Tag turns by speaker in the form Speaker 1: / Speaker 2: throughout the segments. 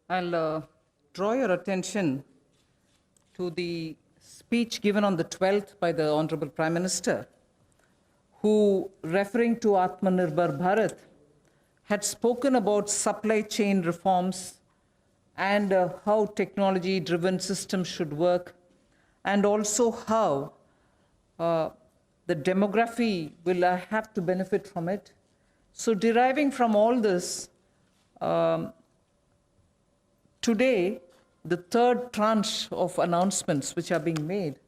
Speaker 1: I'll draw your attention to the speech given on the 12th by the Honorable Prime Minister, who, referring to Atmanirbhar Bharat, had spoken about supply chain reforms and how technology-driven systems should work, and also how the demography will have to benefit from it. So deriving from all this, today, the third tranche of announcements which are being made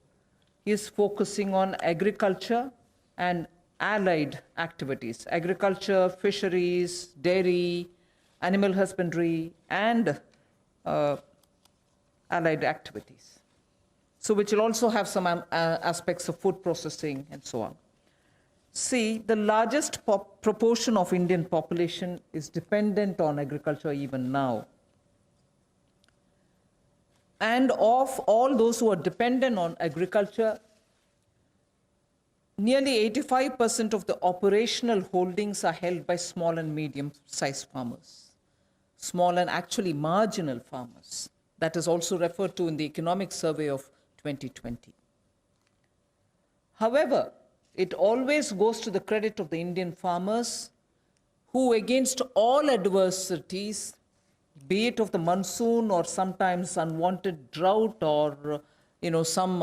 Speaker 1: is focusing on agriculture and allied activities. Agriculture, fisheries, dairy, animal husbandry, and allied activities. So which will also have some aspects of food processing and so on. See, the largest proportion of Indian population is dependent on agriculture even now. And of all those who are dependent on agriculture, nearly 85% of the operational holdings are held by small and medium-sized farmers, small and actually marginal farmers. That is also referred to in the Economic Survey of 2020. However, it always goes to the credit of the Indian farmers who, against all adversities, be it of the monsoon or sometimes unwanted drought or some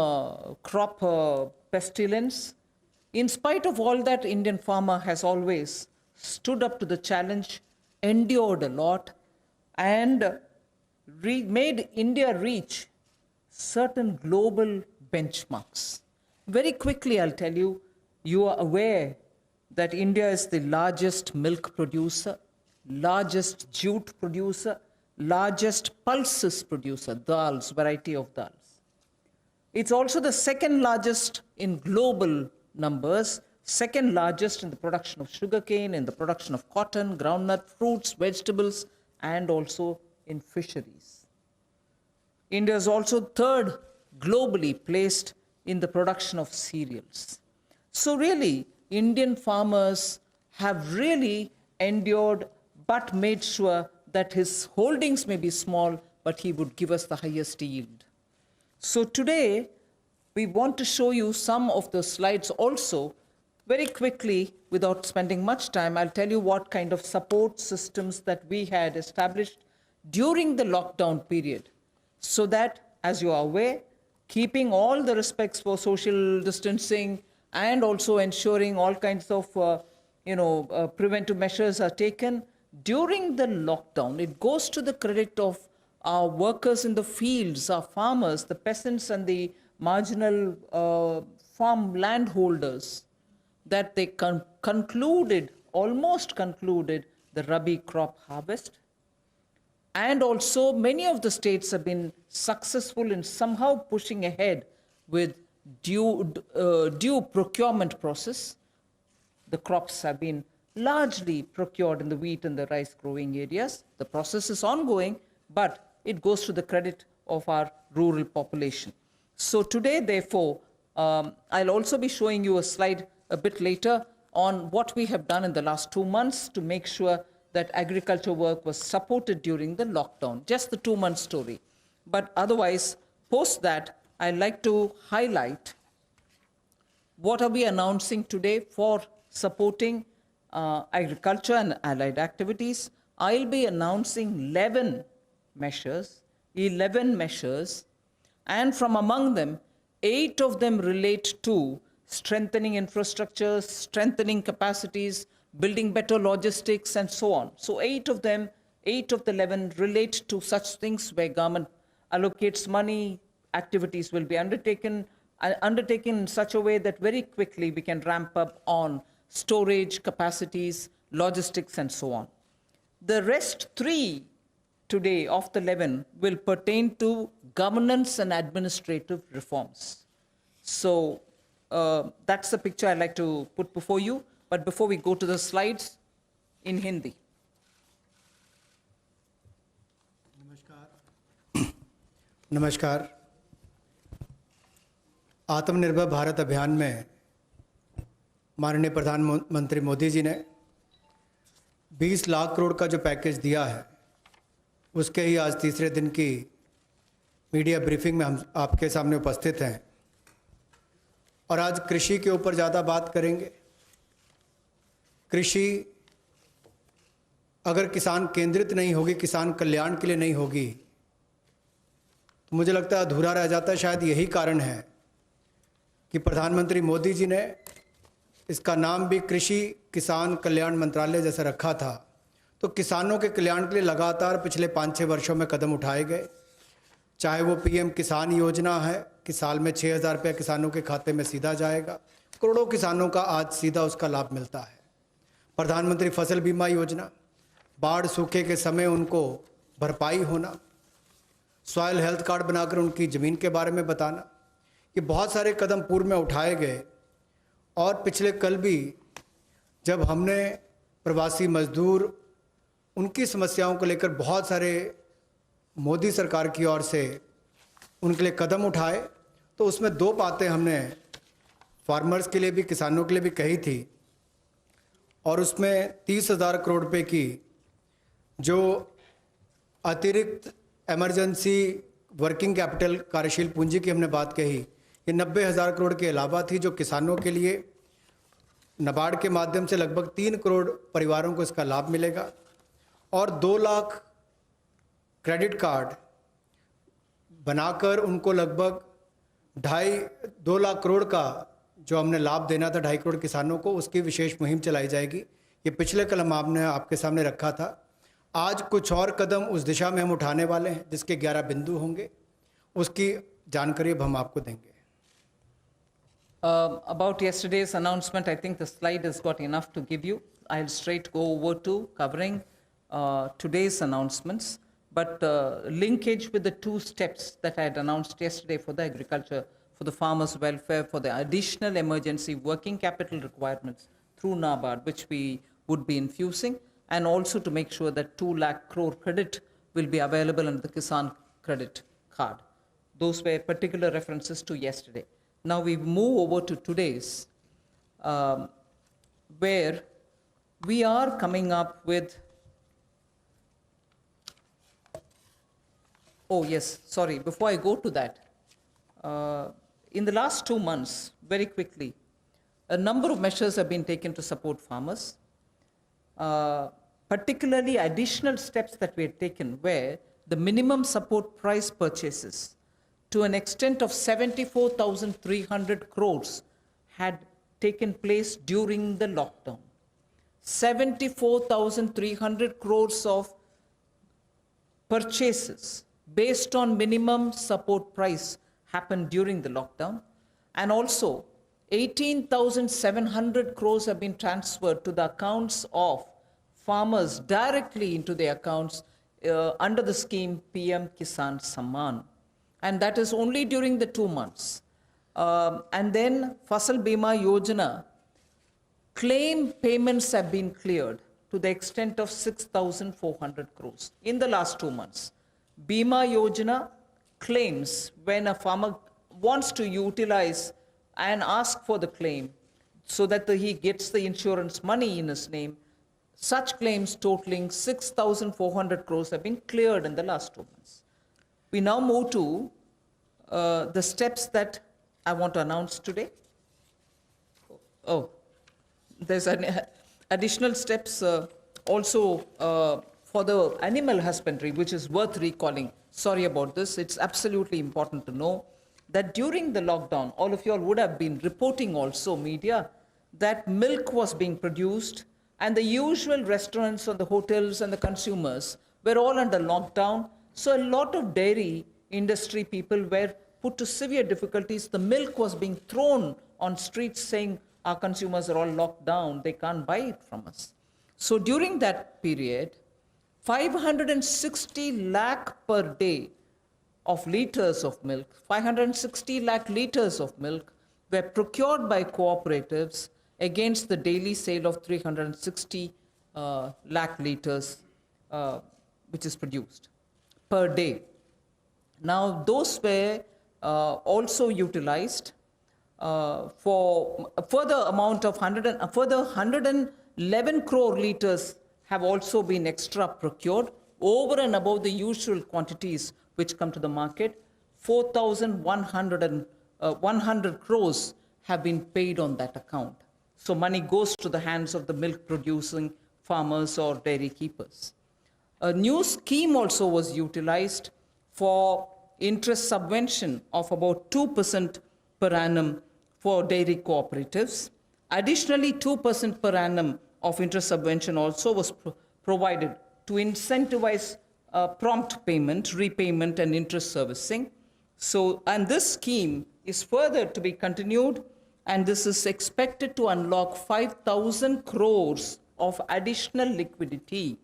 Speaker 1: crop pestilence, in spite of all that, Indian farmer has always stood up to the challenge, endured a lot, and made India reach certain global benchmarks. Very quickly, I'll tell you, you are aware that India is the largest milk producer, largest jute producer, largest pulses producer, dals, variety of dals. It's also the second largest in global numbers, second largest in the production of sugarcane, in the production of cotton, groundnut, fruits, vegetables, and also in fisheries. India is also third globally placed in the production of cereals. So really, Indian farmers have really endured but made sure that his holdings may be small, but he would give us the highest yield. So today, we want to show you some of the slides also. Very quickly, without spending much time, I'll tell you what kind of support systems that we had established during the lockdown period, so that, as you are aware, keeping all the respects for social distancing and also ensuring all kinds of preventive measures are taken during the lockdown. It goes to the credit of our workers in the fields, our farmers, the peasants and the marginal farm landholders, that they almost concluded the Rabi crop harvest. And also, many of the states have been successful in somehow pushing ahead with due procurement process. The crops have been largely procured in the wheat and the rice growing areas. The process is ongoing, but it goes to the credit of our rural population. So today, therefore, I'll also be showing you a slide a bit later on what we have done in the last 2 months to make sure that agriculture work was supported during the lockdown, just the 2-month story. But otherwise, post that, I'd like to highlight what are we announcing today for supporting agriculture and allied activities. I'll be announcing 11 measures, and from among them, 8 of them relate to strengthening infrastructures, strengthening capacities, building better logistics, and so on. So 8 of the 11 relate to such things where government allocates money, activities will be undertaken in such a way that very quickly we can ramp up on storage, capacities, logistics, and so on. The rest 3 today of the 11 will pertain to governance and administrative reforms. So that's the picture I'd like to put before you. But before we go to the slides, in Hindi.
Speaker 2: नमस्कार। आत्मनिर्भर भारत अभियान में माननीय प्रधानमंत्री मोदी जी ने 20 लाख करोड़ का जो package दिया है, उसके ही आज तीसरे दिन की मीडिया ब्रीफिंग में हम आपके सामने उपस्थित हैं और आज कृषि के ऊपर ज़्यादा बात करेंगे। कृषि अगर किसान केंद्रित नहीं होगी, किसान कल्याण के लिए नहीं होगी, तो मुझे लगता है अधूरा रह जाता है। शायद यही कारण है कि प्रधानमंत्री मोदी जी ने इसका नाम भी कृषि किसान कल्याण मंत्रालय जैसा रखा था। तो किसानों के कल्याण के लिए लगातार पिछले 5-6 वर्षों में कदम उठाए गए, चाहे वो पीएम किसान योजना है कि साल में 6,000 रुपये किसानों के खाते में सीधा जाएगा, करोड़ों किसानों का आज सीधा उसका लाभ मिलता है। प्रधानमंत्री फसल बीमा योजना, बाढ़ सूखे के समय उनको भरपाई होना, सॉइल हेल्थ कार्ड बनाकर उनकी ज़मीन के बारे में बताना, ये बहुत सारे कदम पूर्व में उठाए गए। और पिछले कल भी जब हमने प्रवासी मजदूर उनकी समस्याओं को लेकर बहुत सारे मोदी सरकार की ओर से उनके लिए कदम उठाए, तो उसमें 2 बातें हमने फार्मर्स के लिए भी, किसानों के लिए भी कही थी। और उसमें 30,000 करोड़ रुपए की जो अतिरिक्त इमरजेंसी वर्किंग कैपिटल कार्यशील पूंजी की हमने बात कही, ये 90,000 करोड़ के अलावा थी, जो किसानों के लिए नाबार्ड के माध्यम से लगभग 3 करोड़ परिवारों को इसका लाभ मिलेगा। और 2 लाख क्रेडिट कार्ड बनाकर उनको लगभग 2 लाख करोड़ का जो हमने लाभ देना था 2.5 करोड़ किसानों को, उसकी विशेष मुहिम चलाई जाएगी। ये पिछले कल हमने आपके सामने रखा था। आज कुछ और कदम उस दिशा में हम उठाने वाले हैं, जिसके 11 बिंदु होंगे, उसकी जानकारी अब हम आपको देंगे।
Speaker 1: About yesterday's announcement, I think the slide has got enough to give you. I'll straight go over to covering today's announcements, but linkage with the 2 steps that I had announced yesterday for the agriculture, for the farmers' welfare, for the additional emergency working capital requirements through NABARD, which we would be infusing, and also to make sure that 2 lakh crore credit will be available under the Kisan credit card. Those were particular references to yesterday. Now we move over to today's, where we are coming up with, oh yes, sorry, before I go to that, in the last 2 months, very quickly, a number of measures have been taken to support farmers. Particularly additional steps that we had taken where the minimum support price purchases to an extent of 74,300 crores had taken place during the lockdown. 74,300 crores of purchases based on minimum support price happened during the lockdown. And also 18,700 crores have been transferred to the accounts of farmers directly into their accounts under the scheme PM Kisan Samman. And that is only during the 2 months. And then Fasal Bima Yojana, claim payments have been cleared to the extent of 6,400 crores in the last 2 months. Bima Yojana claims, when a farmer wants to utilize and ask for the claim so that he gets the insurance money in his name, such claims totaling 6,400 crores have been cleared in the last 2 months. We now move to the steps that I want to announce today. Oh, there's additional steps also for the animal husbandry, which is worth recalling. Sorry about this. It's absolutely important to know that during the lockdown, all of you all would have been reporting also, media, that milk was being produced and the usual restaurants and the hotels and the consumers were all under lockdown. So a lot of dairy industry people were put to severe difficulties. The milk was being thrown on streets saying our consumers are all locked down, they can't buy it from us. So during that period, 560 lakh per day of liters of milk, 560 lakh liters of milk were procured by cooperatives against the daily sale of 360 lakh liters which is produced per day. Now those were also utilized for a further amount of 111 crore liters have also been extra procured over and above the usual quantities which come to the market, 4,100 crores have been paid on that account. So money goes to the hands of the milk producing farmers or dairy keepers. A new scheme also was utilized for interest subvention of about 2% per annum for dairy cooperatives. Additionally, 2% per annum of interest subvention also was provided to incentivize prompt payment, repayment, and interest servicing. So, and this scheme is further to be continued, and this is expected to unlock 5,000 crores of additional liquidity,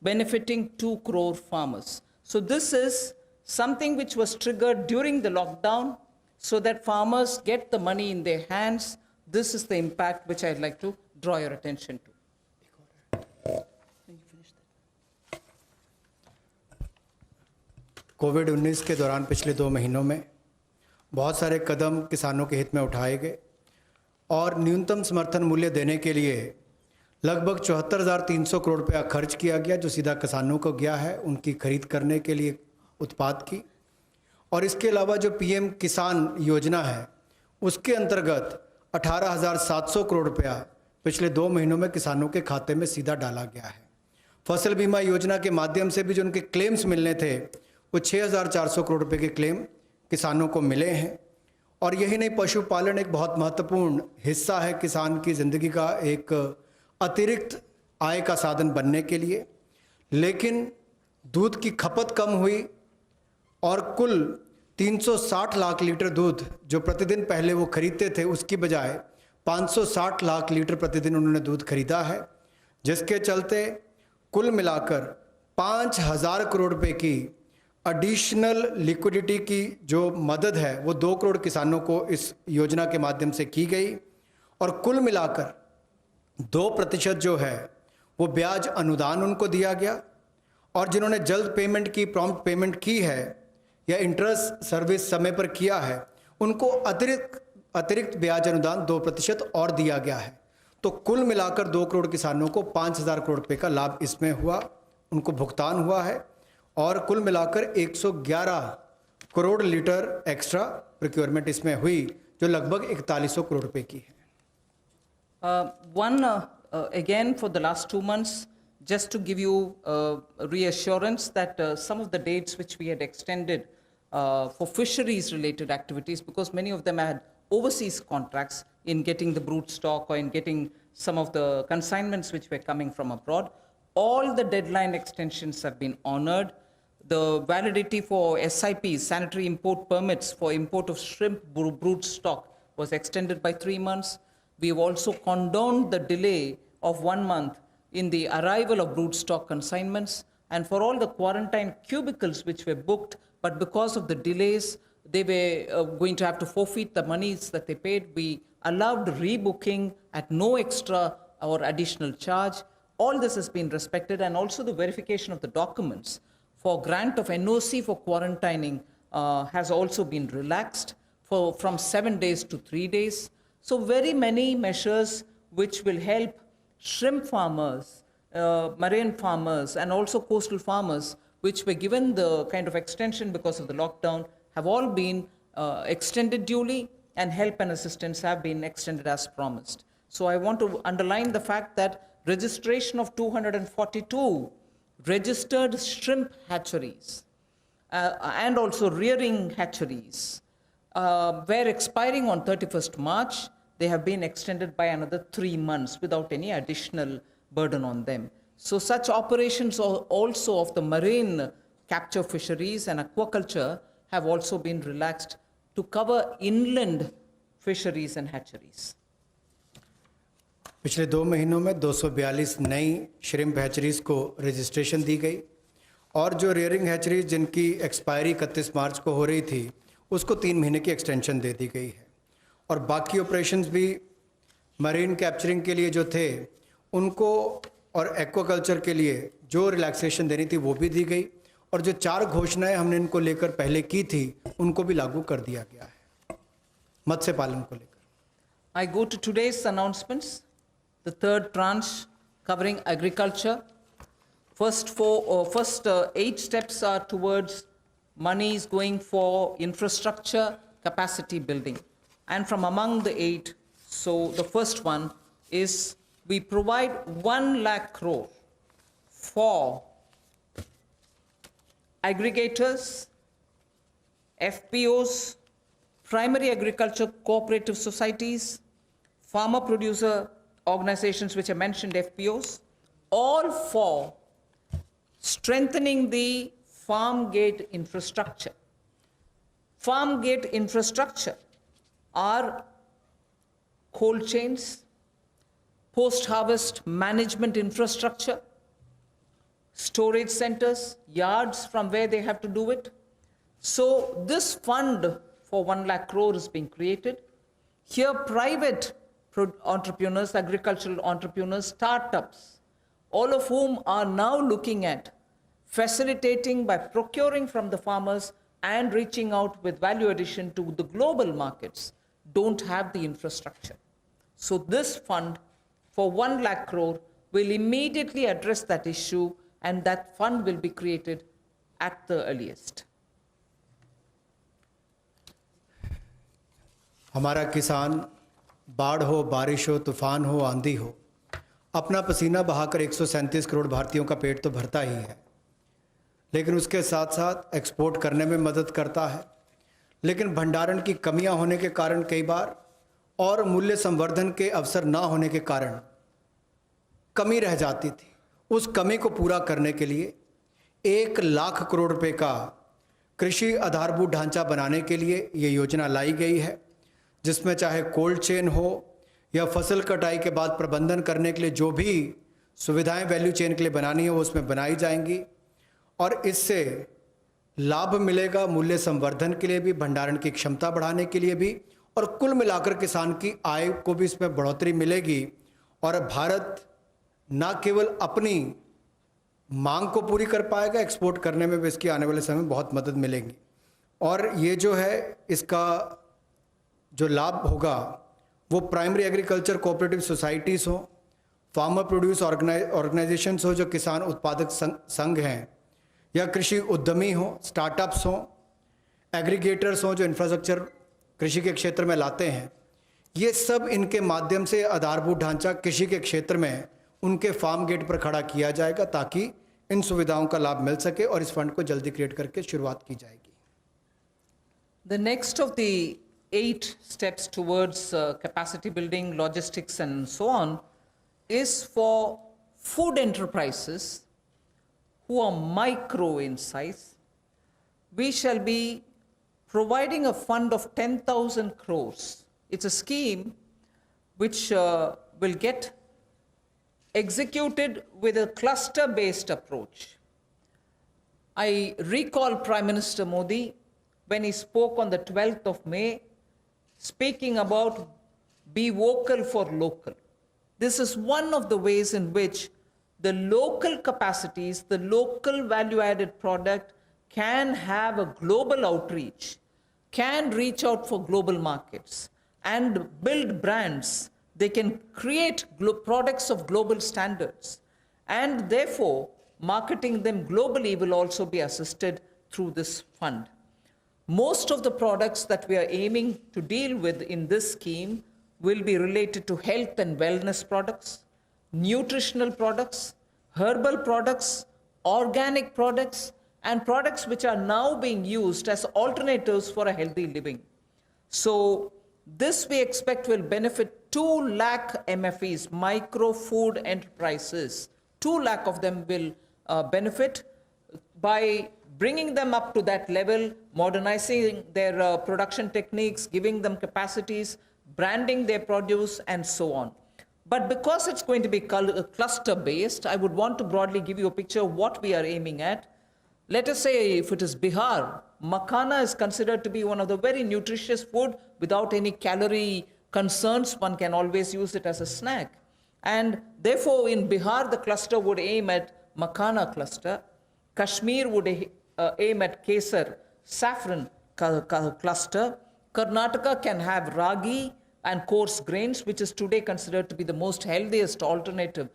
Speaker 1: benefiting 2 crore farmers. So this is something which was triggered during the lockdown so that farmers get the money in their hands. This is the impact which I'd like to draw your attention to.
Speaker 2: कोविड-19 के दौरान पिछले 2 महीनों में बहुत सारे कदम किसानों के हित में उठाए गए और न्यूनतम समर्थन मूल्य देने के लिए लगभग 74,300 करोड़ रुपया खर्च किया गया, जो सीधा किसानों को गया है उनकी खरीद करने के लिए उत्पाद की। और इसके अलावा जो पीएम किसान योजना है उसके अंतर्गत 18,700 करोड़ रुपया पिछले 2 महीनों में किसानों के खाते में सीधा डाला गया है। फसल बीमा योजना के माध्यम से भी जो उनके क्लेम्स मिलने थे वो 6,400 करोड़ रुपए के क्लेम किसानों को मिले हैं। और यही नहीं, पशुपालन एक बहुत महत्वपूर्ण हिस्सा है किसान की ज़िंदगी का, एक अतिरिक्त आय का साधन बनने के लिए। लेकिन दूध की खपत कम हुई और कुल 360 लाख लीटर दूध जो प्रतिदिन पहले वो खरीदते थे उसकी बजाय 560 लाख लीटर प्रतिदिन उन्होंने दूध खरीदा है, जिसके चलते कुल मिलाकर 5,000 करोड़ रुपए की एडिशनल लिक्विडिटी की जो मदद है वो 2 करोड़ किसानों को इस योजना के माध्यम से की गई। और कुल मिलाकर 2% जो है वो ब्याज अनुदान उनको दिया गया, और जिन्होंने जल्द पेमेंट की, प्रॉम्प्ट पेमेंट की है या इंटरेस्ट सर्विस समय पर किया है, उनको अतिरिक्त ब्याज अनुदान 2% और दिया गया है। तो कुल मिलाकर 2 करोड़ किसानों को 5,000 करोड़ रुपए का लाभ इसमें हुआ, उनको भुगतान हुआ है। और कुल मिलाकर 111 करोड़ लीटर एक्स्ट्रा प्रोक्योरमेंट इसमें हुई, जो लगभग 4100 करोड़ रुपए की है।
Speaker 1: Again, for the last 2 months, just to give you reassurance that some of the dates which we had extended for fisheries-related activities, because many of them had overseas contracts in getting the brood stock or in getting some of the consignments which were coming from abroad, all the deadline extensions have been honored. The validity for SIPs, sanitary import permits for import of shrimp brood stock, was extended by 3 months. We have also condoned the delay of 1 month in the arrival of brood stock consignments, and for all the quarantine cubicles which were booked, but because of the delays, they were going to have to forfeit the monies that they paid. We allowed rebooking at no extra or additional charge. All this has been respected, and also the verification of the documents for grant of NOC for quarantining has also been relaxed from 7 days to 3 days. So very many measures which will help shrimp farmers, marine farmers, and also coastal farmers, which were given the kind of extension because of the lockdown, have all been extended duly, and help and assistance have been extended as promised. So I want to underline the fact that registration of 242 registered shrimp hatcheries and also rearing hatcheries were expiring on 31st March. They have been extended by another 3 months without any additional burden on them. So such operations also of the marine capture fisheries and aquaculture have also been relaxed to cover inland fisheries and hatcheries.
Speaker 2: पिछले 2 महीनों में 242 नई shrimp hatcheries को registration दी गई, और जो rearing hatcheries जिनकी expiry 31 मार्च को हो रही थी उसको 3 महीने की एक्सटेंशन दे दी गई है। और बाकी ऑपरेशंस भी मरीन कैप्चरिंग के लिए जो थे उनको और एक्वाकल्चर के लिए जो रिलैक्सेशन देनी थी वो भी दी गई, और जो 4 घोषणाएं हमने इनको लेकर पहले की थी उनको भी लागू कर दिया गया है मत्स्य पालन को लेकर।
Speaker 1: I go to today's announcements. The third tranche covering agriculture. First 8 steps are towards monies going for infrastructure capacity building. And from among the 8, so the first one is we provide 1 lakh crore for aggregators, FPOs, primary agriculture cooperative societies, farmer producer organizations which I mentioned, FPOs, all for strengthening the farm gate infrastructure. Farm gate infrastructure are cold chains, post-harvest management infrastructure, storage centers, yards from where they have to do it. So this fund for 1 lakh crore is being created. Here private entrepreneurs, agricultural entrepreneurs, startups, all of whom are now looking at facilitating by procuring from the farmers and reaching out with value addition to the global markets, don't have the infrastructure. So this fund for 1 lakh crore will immediately address that issue, and that fund will be created at the earliest.
Speaker 2: हमारा किसान बाढ़ हो, बारिश हो, तूफान हो, आंधी हो, अपना पसीना बहाकर 137 करोड़ भारतीयों का पेट तो भरता ही है, लेकिन उसके साथ साथ एक्सपोर्ट करने में मदद करता है। लेकिन भंडारण की कमियां होने के कारण कई बार और मूल्य संवर्धन के अवसर ना होने के कारण कमी रह जाती थी। उस कमी को पूरा करने के लिए 1 लाख करोड़ रुपए का कृषि आधारभूत ढांचा बनाने के लिए ये योजना लाई गई है, जिसमें चाहे कोल्ड चेन हो या फसल कटाई के बाद प्रबंधन करने के लिए जो भी सुविधाएं वैल्यू चेन के लिए बनानी है वो उसमें बनाई जाएंगी, और इससे लाभ मिलेगा मूल्य संवर्धन के लिए भी, भंडारण की क्षमता बढ़ाने के लिए भी, और कुल मिलाकर किसान की आय को भी इसमें बढ़ोतरी मिलेगी। और भारत ना केवल अपनी मांग को पूरी कर पाएगा, एक्सपोर्ट करने में भी इसकी आने वाले समय में बहुत मदद मिलेगी। और ये जो है इसका जो लाभ होगा वो प्राइमरी एग्रीकल्चर कोऑपरेटिव सोसाइटीज़ हो, फार्मर प्रोड्यूस ऑर्गेनाइजेशंस हो जो किसान उत्पादक संघ हैं, या कृषि उद्यमी हो, स्टार्टअप्स हो, एग्रीगेटर्स हो जो इंफ्रास्ट्रक्चर कृषि के क्षेत्र में लाते हैं, ये सब इनके माध्यम से आधारभूत ढांचा कृषि के क्षेत्र में उनके फार्म गेट पर खड़ा किया जाएगा ताकि इन सुविधाओं का लाभ मिल सके, और इस फंड को जल्दी क्रिएट करके शुरुआत की जाएगी।
Speaker 1: The next of the 8 steps towards capacity building, logistics, and so on is for food enterprises who are micro in size. We shall be providing a fund of 10,000 crores. It's a scheme which will get executed with a cluster-based approach. I recall Prime Minister Modi when he spoke on the 12th of May, speaking about be vocal for local. This is one of the ways in which the local capacities, the local value-added product can have a global outreach, can reach out for global markets and build brands. They can create products of global standards, and therefore marketing them globally will also be assisted through this fund. Most of the products that we are aiming to deal with in this scheme will be related to health and wellness products, nutritional products, herbal products, organic products, and products which are now being used as alternatives for a healthy living. So this we expect will benefit 2 lakh MFEs, micro food enterprises. 2 lakh of them will benefit by bringing them up to that level, modernizing their production techniques, giving them capacities, branding their produce, and so on. But because it's going to be cluster-based, I would want to broadly give you a picture of what we are aiming at. Let us say if it is Bihar, makhana is considered to be one of the very nutritious food without any calorie concerns. One can always use it as a snack. And therefore, in Bihar, the cluster would aim at makhana cluster. Kashmir would aim at kesar, saffron cluster. Karnataka can have ragi and coarse grains, which is today considered to be the most healthiest alternative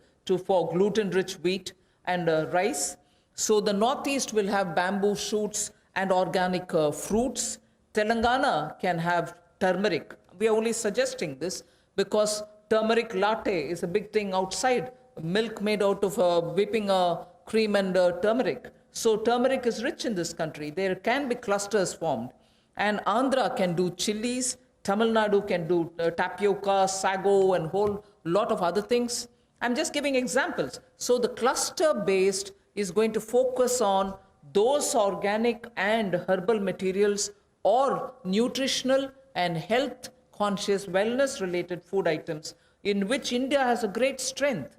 Speaker 1: for gluten-rich wheat. and rice. So the Northeast will have bamboo shoots and organic fruits. Telangana can have turmeric. We are only suggesting this because turmeric latte is a big thing outside. Milk made out of whipping cream and turmeric. So turmeric is rich in this country. There can be clusters formed. And Andhra can do chilies. Tamil Nadu can do tapioca, sago, and whole lot of other things. I'm just giving examples. So the cluster-based is going to focus on those organic and herbal materials or nutritional and health-conscious, wellness-related food items in which India has a great strength.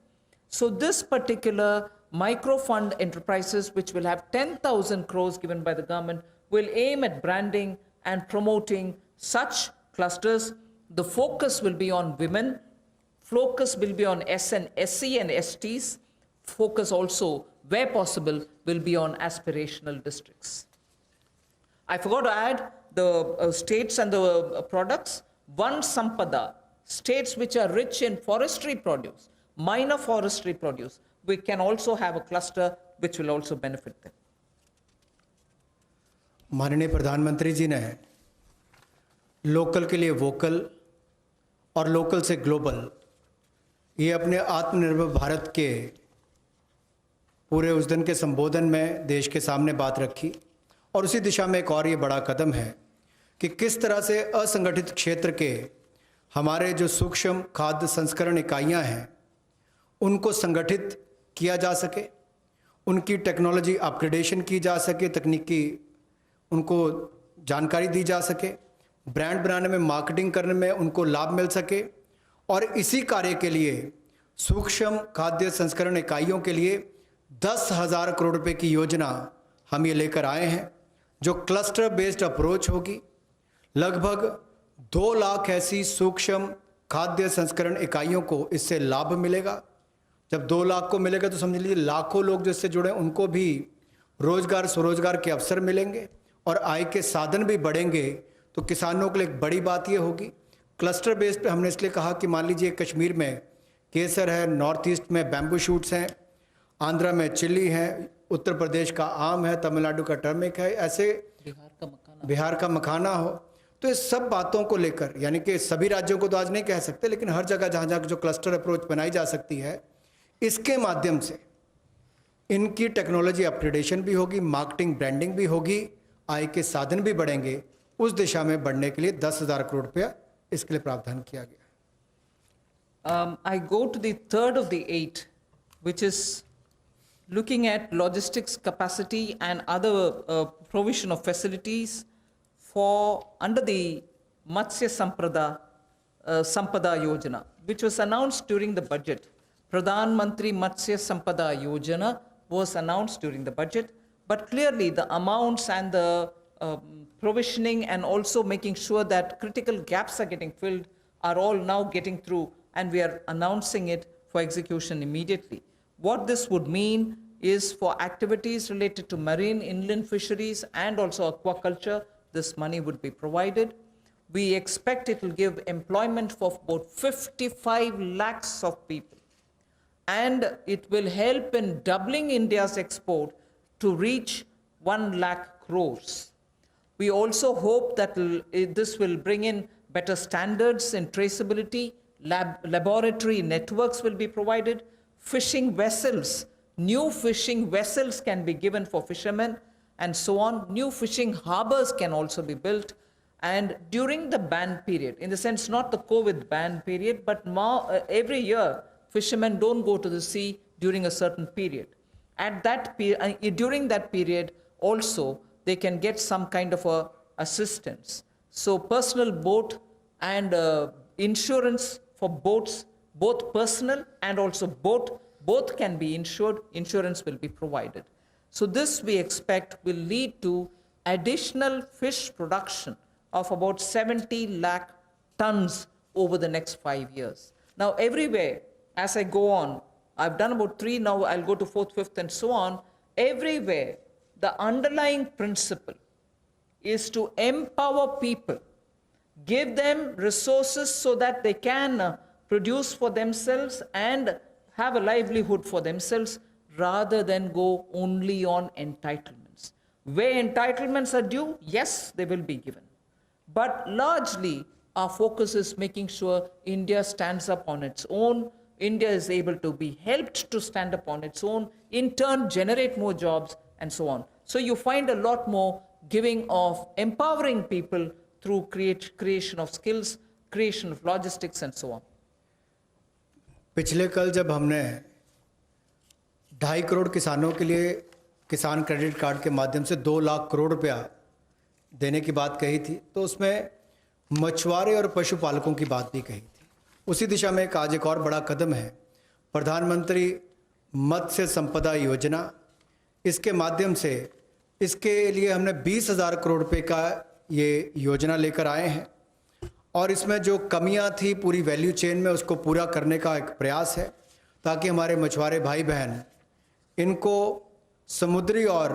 Speaker 1: So this particular micro-fund enterprises, which will have 10,000 crores given by the government, will aim at branding and promoting such clusters. The focus will be on women. Focus will be on SC and STs. Focus also, where possible, will be on aspirational districts. I forgot to add the states and the products. One Sampada, states which are rich in forestry produce, minor forestry produce, we can also have a cluster which will also benefit them.
Speaker 2: माननीय प्रधानमंत्री जी ने local के लिए vocal और local से global ये अपने आत्मनिर्भर भारत के पूरे उस दिन के संबोधन में देश के सामने बात रखी और उसी दिशा में एक और ये बड़ा कदम है कि किस तरह से असंगठित क्षेत्र के हमारे जो सूक्ष्म खाद्य संस्करण इकाइयां हैं उनको संगठित किया जा सके, उनकी टेक्नोलॉजी अपग्रेडेशन की जा सके, तकनीकी उनको जानकारी दी जा सके, ब्रांड बनाने में, मार्केटिंग करने में उनको लाभ मिल सके। और इसी कार्य के लिए सूक्ष्म खाद्य संस्करण इकाइयों के लिए 10,000 करोड़ रुपए की योजना हम ये लेकर आए हैं जो क्लस्टर बेस्ड अप्रोच होगी। लगभग 2 लाख ऐसी सूक्ष्म खाद्य संस्करण इकाइयों को इससे लाभ मिलेगा। जब 2 लाख को मिलेगा तो समझ लीजिए लाखों लोग जो इससे जुड़े उनको भी रोजगार स्वरोजगार के अवसर मिलेंगे और आय के साधन भी बढ़ेंगे। तो किसानों के लिए एक बड़ी बात ये होगी। क्लस्टर बेस पे हमने इसलिए कहा कि मान लीजिए कश्मीर में केसर है, नॉर्थ ईस्ट में बैम्बू शूट्स हैं, आंध्रा में चिल्ली है, उत्तर प्रदेश का आम है, तमिलनाडु का टर्मिक है, ऐसे बिहार का मखाना हो। तो इस सब बातों को लेकर, यानी कि सभी राज्यों को तो आज नहीं कह सकते, लेकिन हर जगह जहाँ जहाँ जो क्लस्टर अप्रोच बनाई जा सकती है, इसके माध्यम से इनकी टेक्नोलॉजी अपग्रेडेशन भी होगी, मार्केटिंग ब्रांडिंग भी होगी, आय के साधन भी बढ़ेंगे। उस दिशा में बढ़ने के लिए 10,000 करोड़ रुपया इसके लिए प्रावधान किया गया।
Speaker 1: I go to the third of the 8, which is looking at logistics capacity and other provision of facilities for under the Matsya Sampada Yojana, which was announced during the budget. Pradhan Mantri Matsya Sampada Yojana was announced during the budget, but clearly the amounts and the provisioning and also making sure that critical gaps are getting filled are all now getting through, and we are announcing it for execution immediately. What this would mean is for activities related to marine inland fisheries and also aquaculture, this money would be provided. We expect it will give employment for about 55 lakhs of people, and it will help in doubling India's export to reach 1 lakh crores. We also hope that this will bring in better standards in traceability, laboratory networks will be provided, fishing vessels, new fishing vessels can be given for fishermen, and so on. New fishing harbors can also be built. And during the ban period, in the sense not the COVID ban period, but every year, fishermen don't go to the sea during a certain period. At that during that period also, they can get some kind of assistance. So personal boat and insurance for boats, both personal and also boat, both can be insured. Insurance will be provided. So this we expect will lead to additional fish production of about 70 lakh tons over the next 5 years. Now everywhere, as I go on, I've done about 3, now I'll go to 4th, 5th and so on. Everywhere, the underlying principle is to empower people, give them resources so that they can produce for themselves and have a livelihood for themselves rather than go only on entitlements. Where entitlements are due, yes, they will be given. But largely, our focus is making sure India stands up on its own. India is able to be helped to stand up on its own, in turn generate more jobs and so on. So you find a lot more giving of empowering people through creation of skills, creation of logistics and so on.
Speaker 2: पिछले कल जब हमने 2.5 करोड़ किसानों के लिए किसान credit card के माध्यम से 2 लाख करोड़ रुपया देने की बात कही थी, तो उसमें मछुआरे और पशुपालकों की बात भी कही थी। उसी दिशा में आज एक और बड़ा कदम है, प्रधानमंत्री मत्स्य संपदा योजना। इसके माध्यम से इसके लिए हमने 20,000 करोड़ रुपए का ये योजना लेकर आए हैं और इसमें जो कमियां थी पूरी वैल्यू चेन में उसको पूरा करने का एक प्रयास है, ताकि हमारे मछुआरे भाई बहन इनको समुद्री और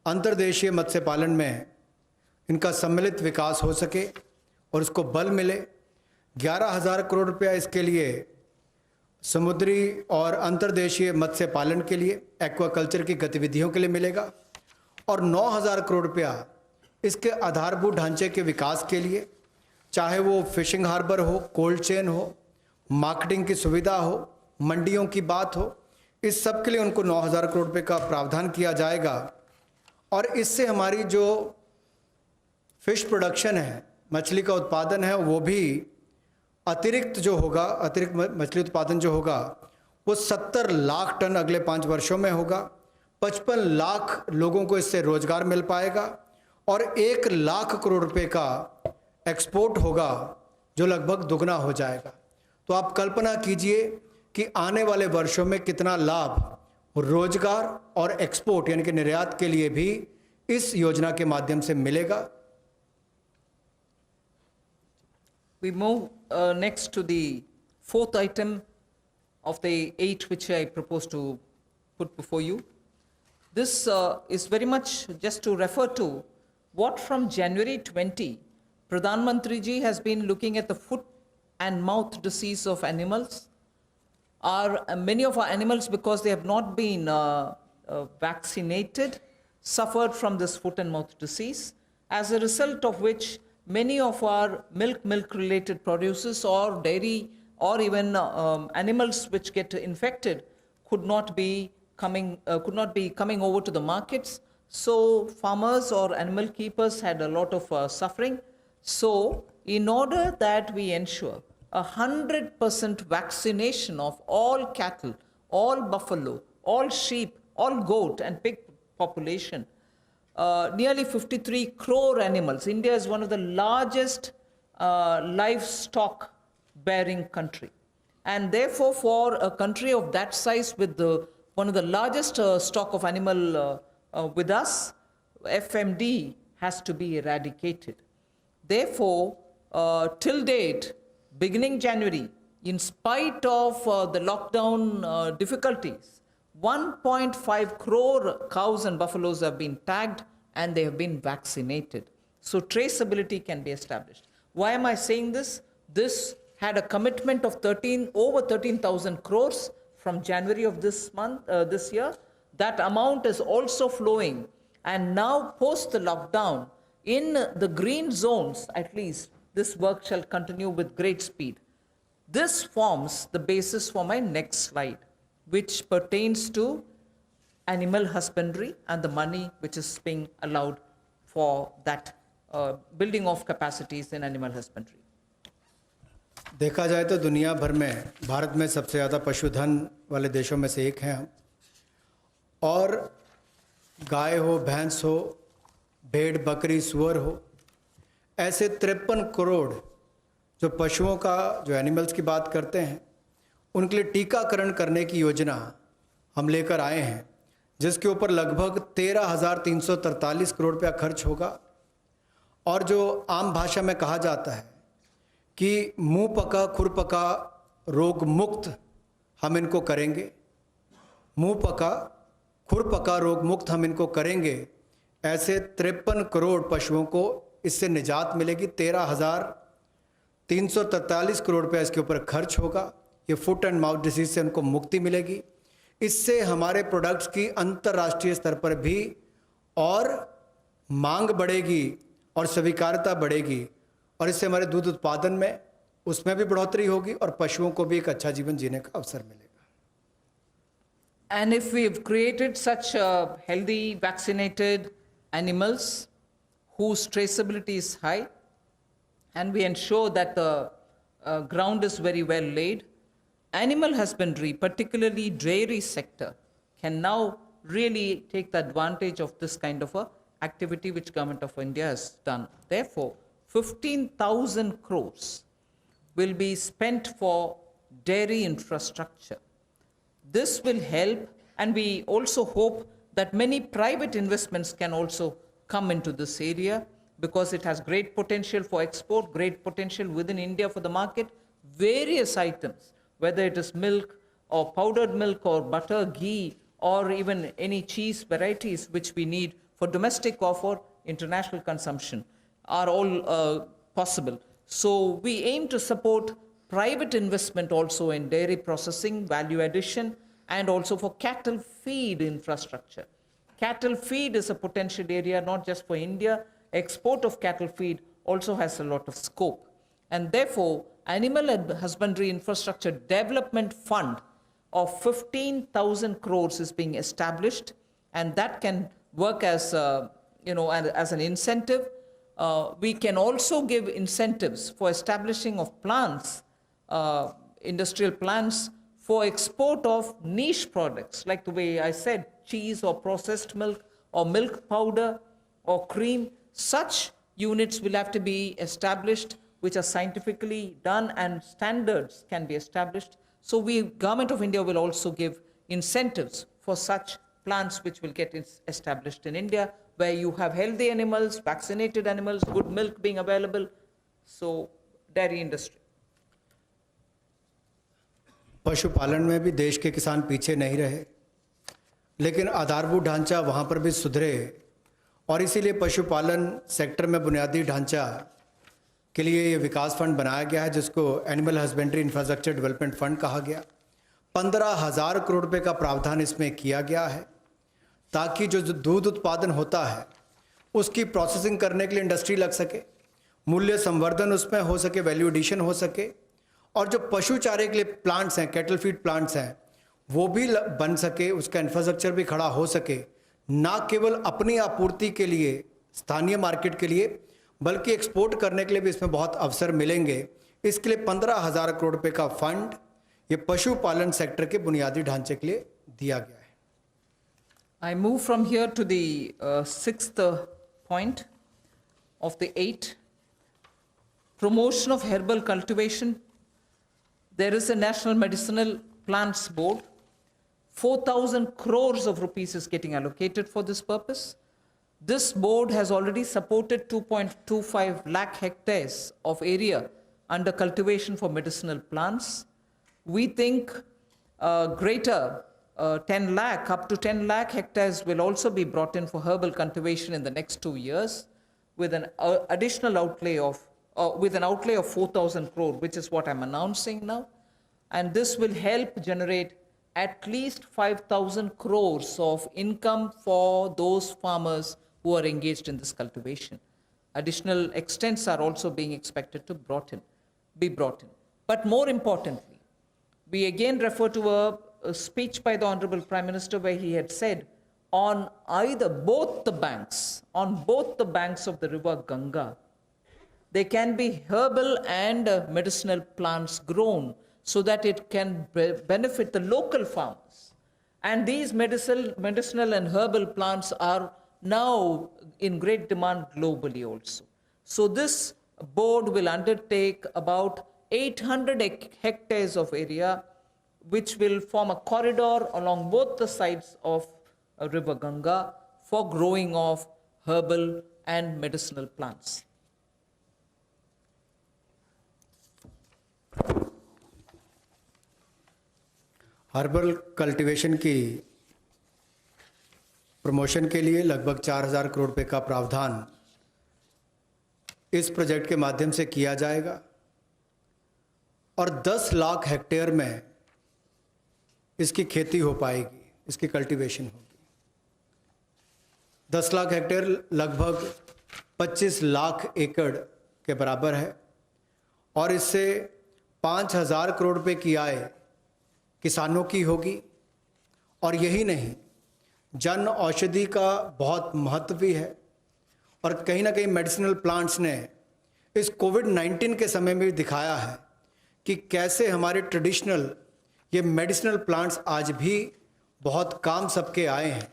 Speaker 2: अंतर्देशीय मत्स्य पालन में इनका सम्मिलित विकास हो सके और उसको बल मिले। 11,000 करोड़ रुपया इसके लिए समुद्री और अंतर्देशीय मत्स्य पालन के लिए, एक्वाकल्चर की गतिविधियों के लिए मिलेगा और 9,000 करोड़ रुपया इसके आधारभूत ढांचे के विकास के लिए, चाहे वो फिशिंग हार्बर हो, कोल्ड चेन हो, मार्केटिंग की सुविधा हो, मंडियों की बात हो, इस सब के लिए उनको 9,000 करोड़ रुपए का प्रावधान किया जाएगा। और इससे हमारी जो फिश प्रोडक्शन है, मछली का उत्पादन है, वो भी अतिरिक्त मछली उत्पादन जो होगा वो 70 लाख टन अगले 5 वर्षों में होगा। 55 लाख लोगों को इससे रोजगार मिल पाएगा और 1 लाख करोड़ रुपए का एक्सपोर्ट होगा, जो लगभग दुगना हो जाएगा। तो आप कल्पना कीजिए कि आने वाले वर्षों में कितना लाभ रोजगार और एक्सपोर्ट यानी कि निर्यात के लिए भी इस योजना के माध्यम से मिलेगा।
Speaker 1: We move next to the 4th item of the 8 which I propose to put before you. This is very much just to refer to what from January 20, Pradhan Mantri ji has been looking at the foot and mouth disease of animals. Many of our animals, because they have not been vaccinated, suffered from this foot and mouth disease, as a result of which many of our milk-related producers or dairy or even animals which get infected could not be coming over to the markets. So farmers or animal keepers had a lot of suffering. So in order that we ensure 100% vaccination of all cattle, all buffalo, all sheep, all goat and pig population, nearly 53 crore animals. India is one of the largest livestock bearing country. And therefore, for a country of that size with one of the largest stock of animal with us, FMD has to be eradicated. Therefore, till date, beginning January, in spite of the lockdown difficulties, 1.5 crore cows and buffaloes have been tagged and they have been vaccinated. So traceability can be established. Why am I saying this? This had a commitment of over 13,000 crores from January of this year. That amount is also flowing. And now post the lockdown, in the green zones at least, this work shall continue with great speed. This forms the basis for my next slide, which pertains to animal husbandry and the money which is being allowed for that building of capacities in animal husbandry.
Speaker 2: देखा जाए तो दुनिया भर में भारत में सबसे ज़्यादा पशुधन वाले देशों में से एक हैं हम, और गाय हो, भैंस हो, भेड़, बकरी, सुअर हो, ऐसे 53 करोड़ जो पशुओं का, जो एनिमल्स की बात करते हैं, उनके लिए टीकाकरण करने की योजना हम लेकर आए हैं, जिसके ऊपर लगभग 13,343 करोड़ रुपया खर्च होगा। और जो आम भाषा में कहा जाता है कि मुंह पका खुर पका रोग मुक्त हम इनको करेंगे, मुंह पका खुर पका रोग मुक्त हम इनको करेंगे, ऐसे 53 करोड़ पशुओं को इससे निजात मिलेगी। 13,343 करोड़ रुपया इसके ऊपर खर्च होगा। ये फुट एंड माउथ डिसीज से उनको मुक्ति मिलेगी। इससे हमारे प्रोडक्ट्स की अंतर्राष्ट्रीय स्तर पर भी और मांग बढ़ेगी और स्वीकार्यता बढ़ेगी, और इससे हमारे दूध उत्पादन में उसमें भी बढ़ोतरी होगी और पशुओं को भी एक अच्छा जीवन जीने का अवसर मिलेगा।
Speaker 1: And if we've created such healthy, vaccinated animals whose traceability is high, and we ensure that the ground is very well laid, animal husbandry, particularly dairy sector, can now really take the advantage of this kind of a activity which Government of India has done. Therefore, 15,000 crores will be spent for dairy infrastructure. This will help, and we also hope that many private investments can also come into this area because it has great potential for export, great potential within India for the market. Various items, whether it is milk or powdered milk or butter, ghee, or even any cheese varieties which we need for domestic or for international consumption, are all possible. So we aim to support private investment also in dairy processing, value addition, and also for cattle feed infrastructure. Cattle feed is a potential area not just for India. Export of cattle feed also has a lot of scope. And therefore, Animal Husbandry Infrastructure Development Fund of 15,000 crores is being established, and that can work as, as an incentive. We can also give incentives for establishing of plants, industrial plants for export of niche products, like the way I said, cheese or processed milk or milk powder or cream. Such units will have to be established, which are scientifically done, and standards can be established. So Government of India will also give incentives for such plants which will get established in India, where you have healthy animals, vaccinated animals, good milk being available. So dairy industry.
Speaker 2: पशुपालन में भी देश के किसान पीछे नहीं रहे, लेकिन आधारभूत ढांचा वहाँ पर भी सुधरे, और इसीलिए पशुपालन सेक्टर में बुनियादी ढांचा के लिए ये विकास फंड बनाया गया है, जिसको animal husbandry infrastructure development fund कहा गया। 15,000 करोड़ रुपए का प्रावधान इसमें किया गया है, ताकि जो दूध उत्पादन होता है उसकी प्रोसेसिंग करने के लिए इंडस्ट्री लग सके, मूल्य संवर्धन उसमें हो सके, वैल्यू एडिशन हो सके, और जो पशु चारे के लिए प्लांट्स हैं, कैटल फीड प्लांट्स हैं, वो भी बन सके, उसका इंफ्रास्ट्रक्चर भी खड़ा हो सके, ना केवल अपनी आपूर्ति के लिए, स्थानीय मार्केट के लिए, बल्कि एक्सपोर्ट करने के लिए भी इसमें बहुत अवसर मिलेंगे। इसके लिए 15,000 करोड़ रुपए का फंड ये पशुपालन सेक्टर के बुनियादी ढांचे के लिए दिया गया है।
Speaker 1: I move from here to the sixth point of the 8. Promotion of herbal cultivation. There is a National Medicinal Plants Board. 4,000 crores of rupees is getting allocated for this purpose. This board has already supported 2.25 lakh hectares of area under cultivation for medicinal plants. We think greater 10 lakh, up to 10 lakh hectares will also be brought in for herbal cultivation in the next 2 years, with an additional outlay of, with an outlay of 4,000 crore, which is what I'm announcing now. And this will help generate at least 5,000 crores of income for those farmers who are engaged in this cultivation. Additional extents are also being expected to be brought in. But more importantly, we again refer to a speech by the Honorable Prime Minister where he had said, on both the banks of the river Ganga, there can be herbal and medicinal plants grown so that it can benefit the local farmers. And these medicinal and herbal plants are now in great demand globally also. So this board will undertake about 800 hectares of area, which will form a corridor along both the sides of river Ganga for growing of herbal and medicinal plants.
Speaker 2: Herbal cultivation की promotion के लिए लगभग 4,000 करोड़ रुपए का प्रावधान इस project के माध्यम से किया जाएगा, और 10 लाख हेक्टेयर में इसकी खेती हो पाएगी, इसकी कल्टीवेशन होगी। 10 लाख हेक्टेयर लगभग 25 लाख एकड़ के बराबर है और इससे 5,000 करोड़ रुपए की आय किसानों की होगी। और यही नहीं, जन औषधि का बहुत महत्व भी है और कहीं ना कहीं मेडिसिनल प्लांट्स ने इस कोविड-19 के समय में भी दिखाया है कि कैसे हमारे ट्रेडिशनल ये मेडिसिनल प्लांट्स आज भी बहुत काम सबके आए हैं।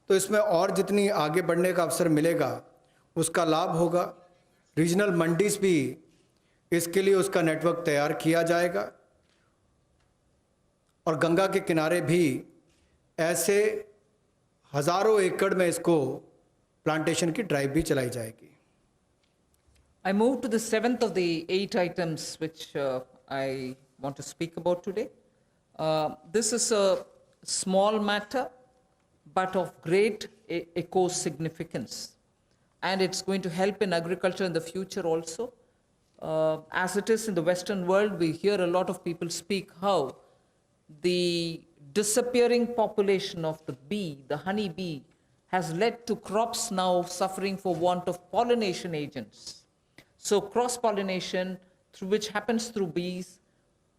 Speaker 2: तो इसमें और जितनी आगे बढ़ने का अवसर मिलेगा उसका लाभ होगा। रीजनल मंडीज भी इसके लिए उसका नेटवर्क तैयार किया जाएगा और गंगा के किनारे भी ऐसे हजारों एकड़ में इसको प्लांटेशन की ड्राइव भी चलाई जाएगी।
Speaker 1: I move to the seventh of the 8 items which I want to speak about today. This is a small matter, but of great eco significance. And it's going to help in agriculture in the future also. As it is in the Western world, we hear a lot of people speak how the disappearing population of the bee, the honey bee, has led to crops now suffering for want of pollination agents. So cross-pollination, through which happens through bees,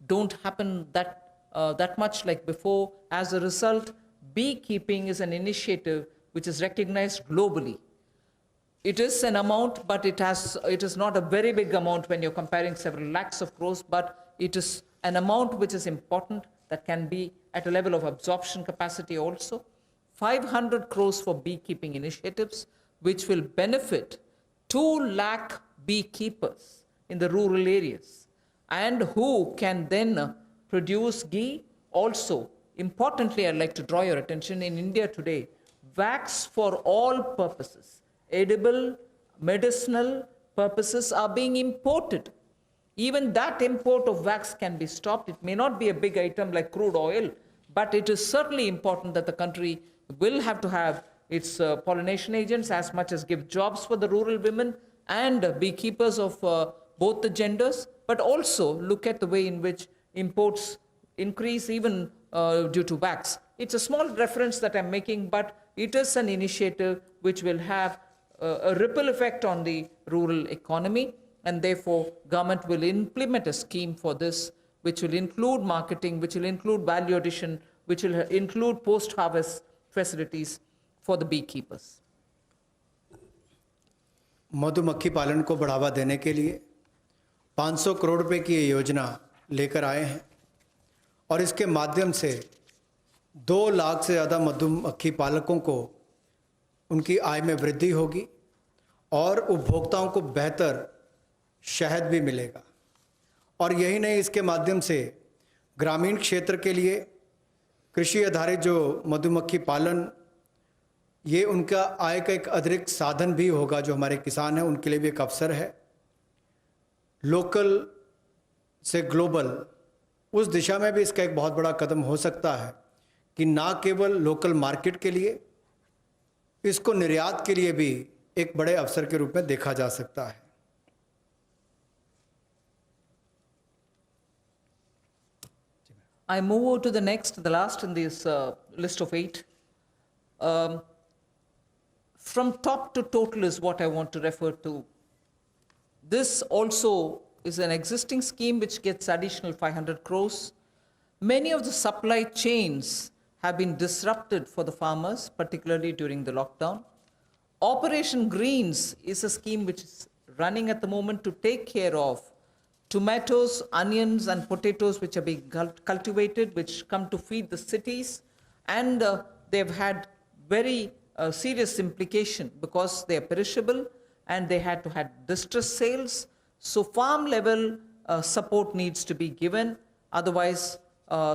Speaker 1: don't happen that much like before. As a result, beekeeping is an initiative which is recognized globally. It is an amount, but it is not a very big amount when you're comparing several lakhs of crores, but it is an amount which is important that can be at a level of absorption capacity also. 500 crores for beekeeping initiatives, which will benefit 2 lakh beekeepers in the rural areas, and who can then produce ghee. Also, importantly, I'd like to draw your attention, in India today, wax for all purposes, edible, medicinal purposes, are being imported. Even that import of wax can be stopped. It may not be a big item like crude oil, but it is certainly important that the country will have to have its pollination agents, as much as give jobs for the rural women and beekeepers of both the genders, but also look at the way in which imports increase even due to wax. It's a small reference that I'm making, but it is an initiative which will have a ripple effect on the rural economy, and therefore government will implement a scheme for this, which will include marketing, which will include value addition, which will include post-harvest facilities for the beekeepers.
Speaker 2: मधुमक्खी पालन को बढ़ावा देने के लिए 500 करोड़ रुपए की ये योजना लेकर आए हैं और इसके माध्यम से 2 लाख से ज़्यादा मधुमक्खी पालकों को उनकी आय में वृद्धि होगी और उपभोक्ताओं को बेहतर शहद भी मिलेगा। और यही नहीं, इसके माध्यम से ग्रामीण क्षेत्र के लिए कृषि आधारित जो मधुमक्खी पालन, ये उनका आय का एक अतिरिक्त साधन भी होगा। जो हमारे किसान हैं उनके लिए भी एक अवसर है। लोकल से ग्लोबल, उस दिशा में भी इसका एक बहुत बड़ा कदम हो सकता है कि ना केवल लोकल मार्केट के लिए, इसको निर्यात के लिए भी एक बड़े अवसर के रूप में देखा जा सकता है।
Speaker 1: I move on to the next, the last in this list of 8. From top to total is what I want to refer to. This also is an existing scheme which gets additional 500 crores. Many of the supply chains have been disrupted for the farmers, particularly during the lockdown. Operation Greens is a scheme which is running at the moment to take care of tomatoes, onions, and potatoes which are being cultivated, which come to feed the cities, and they've had very serious implication because they are perishable and they had to have distress sales. So farm level support needs to be given, otherwise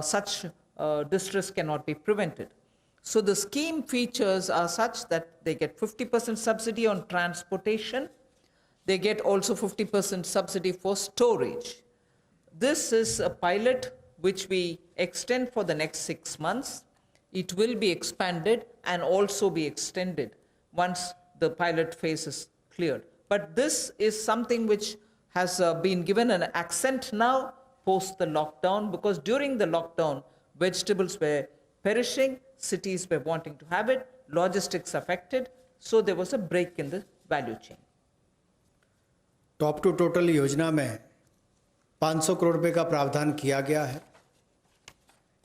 Speaker 1: such distress cannot be prevented. So the scheme features are such that they get 50% subsidy on transportation. They get also 50% subsidy for storage. This is a pilot which we extend for the next 6 months. It will be expanded and also be extended once the pilot phase is cleared. But this is something which has been given an accent now post the lockdown, because during the lockdown, Vegetables were perishing, cities were wanting to have it, logistics affected, so there was a break in the value chain.
Speaker 2: Top to total योजना में 500 करोड़ रुपए का प्रावधान किया गया है।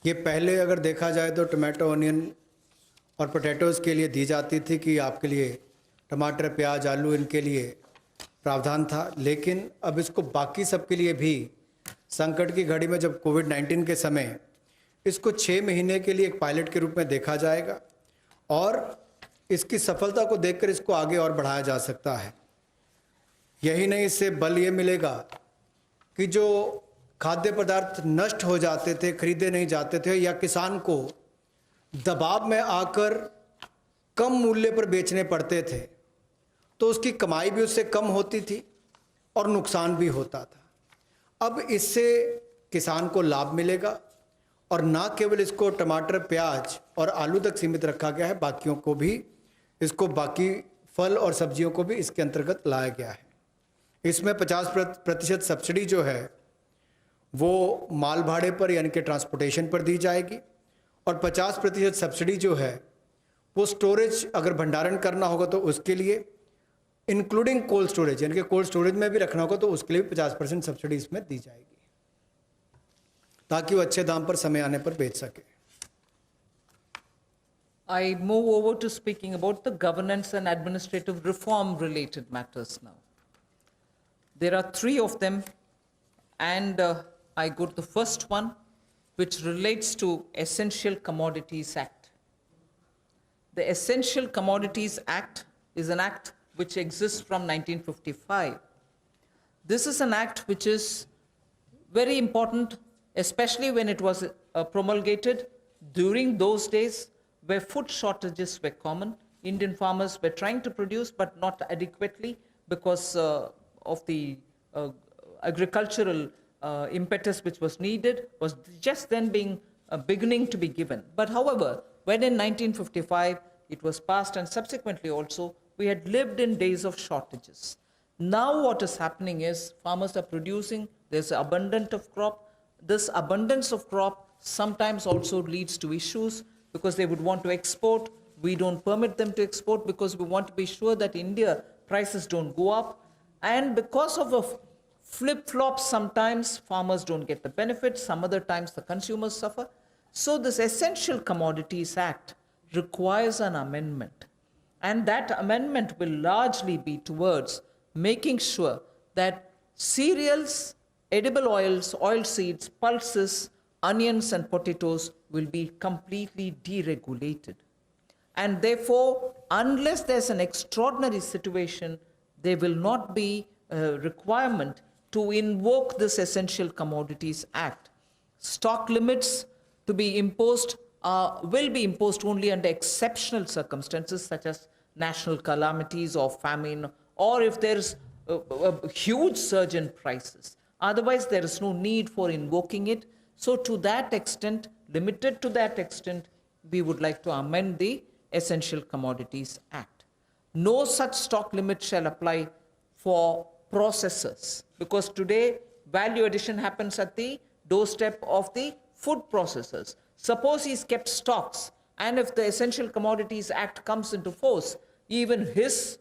Speaker 2: ये पहले अगर देखा जाए तो टमाटो, ऑनियन और पोटैटोज़ के लिए दी जाती थी कि आपके लिए टमाटर, प्याज, आलू इनके लिए प्रावधान था, लेकिन अब इसको बाकी सब के लिए भी संकट की घड़ी में जब कोविड-19 के समय इसको 6 महीने के लिए एक पायलट के रूप में देखा जाएगा और इसकी सफलता को देखकर इसको आगे और बढ़ाया जा सकता है। यही नहीं, इससे बल ये मिलेगा कि जो खाद्य पदार्थ नष्ट हो जाते थे, खरीदे नहीं जाते थे या किसान को दबाव में आकर कम मूल्य पर बेचने पड़ते थे, तो उसकी कमाई भी उससे कम होती थी और नुकसान भी होता था। अब इससे किसान को लाभ मिलेगा और ना केवल इसको टमाटर, प्याज और आलू तक सीमित रखा गया है, बाकियों को भी इसको बाकी फल और सब्जियों को भी इसके अंतर्गत लाया गया है। इसमें 50% सब्सिडी जो है वो माल भाड़े पर यानी कि ट्रांसपोर्टेशन पर दी जाएगी और 50% सब्सिडी जो है वो स्टोरेज, अगर भंडारण करना होगा तो उसके लिए, इंक्लूडिंग कोल्ड स्टोरेज, यानी कि कोल्ड स्टोरेज में भी रखना होगा तो उसके लिए भी 50% सब्सिडी इसमें दी जाएगी ताकि वो अच्छे दाम पर समय आने पर बेच सके।
Speaker 1: I move over to speaking about the governance and administrative reform related matters now. There are 3 of them, and I go to the first one, which relates to Essential Commodities Act. The Essential Commodities Act is an act which exists from 1955. This is an act which is very important, especially when it was promulgated during those days where food shortages were common. Indian farmers were trying to produce but not adequately because of the agricultural impetus which was needed was just then beginning to be given. But however, when in 1955 it was passed and subsequently also we had lived in days of shortages. Now what is happening is farmers are producing, there's abundance of crop. This abundance of crop sometimes also leads to issues because they would want to export. We don't permit them to export because we want to be sure that India prices don't go up. And because of a flip-flop, sometimes farmers don't get the benefit, some other times the consumers suffer. So this Essential Commodities Act requires an amendment. And that amendment will largely be towards making sure that cereals, edible oils, oilseeds, pulses, onions and potatoes will be completely deregulated. And therefore, unless there's an extraordinary situation, there will not be a requirement to invoke this Essential Commodities Act. Stock limits to be imposed will be imposed only under exceptional circumstances such as national calamities or famine, or if there's a huge surge in prices. Otherwise, there is no need for invoking it. So to that extent, limited to that extent, we would like to amend the Essential Commodities Act. No such stock limit shall apply for processors, because today value addition happens at the doorstep of the food processors. Suppose he's kept stocks, and if the Essential Commodities Act comes into force, even his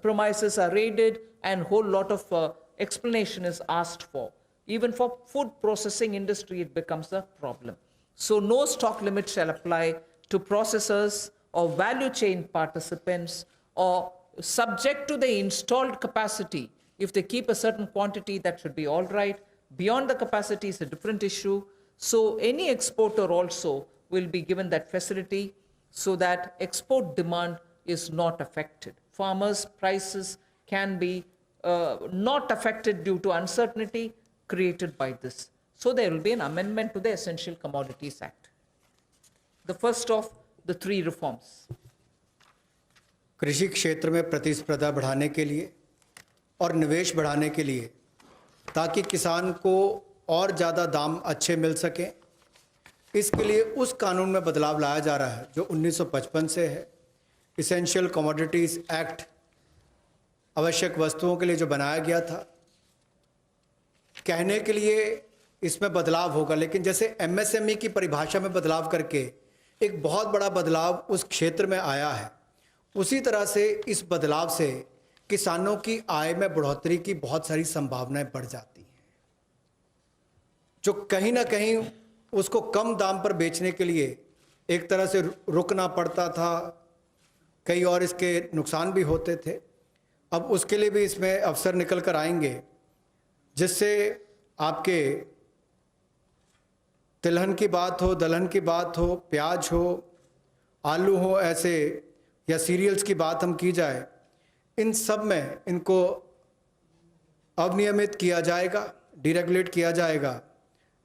Speaker 1: premises are raided and a whole lot of explanation is asked for. Even for food processing industry, it becomes a problem. So no stock limit shall apply to processors or value chain participants, or subject to the installed capacity. If they keep a certain quantity, that should be all right. Beyond the capacity is a different issue. So any exporter also will be given that facility so that export demand is not affected. Farmers' prices can be not affected due to uncertainty created by this. So there will be an amendment to the Essential Commodities Act. The first of the 3 reforms.
Speaker 2: कृषि क्षेत्र में प्रतिस्पर्धा बढ़ाने के लिए और निवेश बढ़ाने के लिए, ताकि किसान को और ज़्यादा दाम अच्छे मिल सकें, इसके लिए उस कानून में बदलाव लाया जा रहा है जो 1955 से है। इसेंशियल कमोडिटीज़ एक्ट आवश्यक वस्तुओं के लिए जो बनाया गया था, कहने के लिए इसमें बदलाव होगा, लेकिन जैसे एमएसएमई की परिभाषा में बदलाव करके एक बहुत बड़ा बदलाव उस क्षेत्र में आया है, उसी तरह से इस बदलाव से किसानों की आय में बढ़ोतरी की बहुत सारी संभावनाएं बढ़ जाती हैं। जो कहीं ना कहीं उसको कम दाम पर बेचने के लिए एक तरह से रुकना पड़ता था, कई और इसके नुकसान भी होते थे। अब उसके लिए भी इसमें अवसर निकल कर आएंगे, जिससे आपके तिलहन की बात हो, दलहन की बात हो, प्याज हो, आलू हो, ऐसे या सीरियल्स की बात हम की जाए, इन सब में इनको अवनियमित किया जाएगा, डीरेगुलेट किया जाएगा,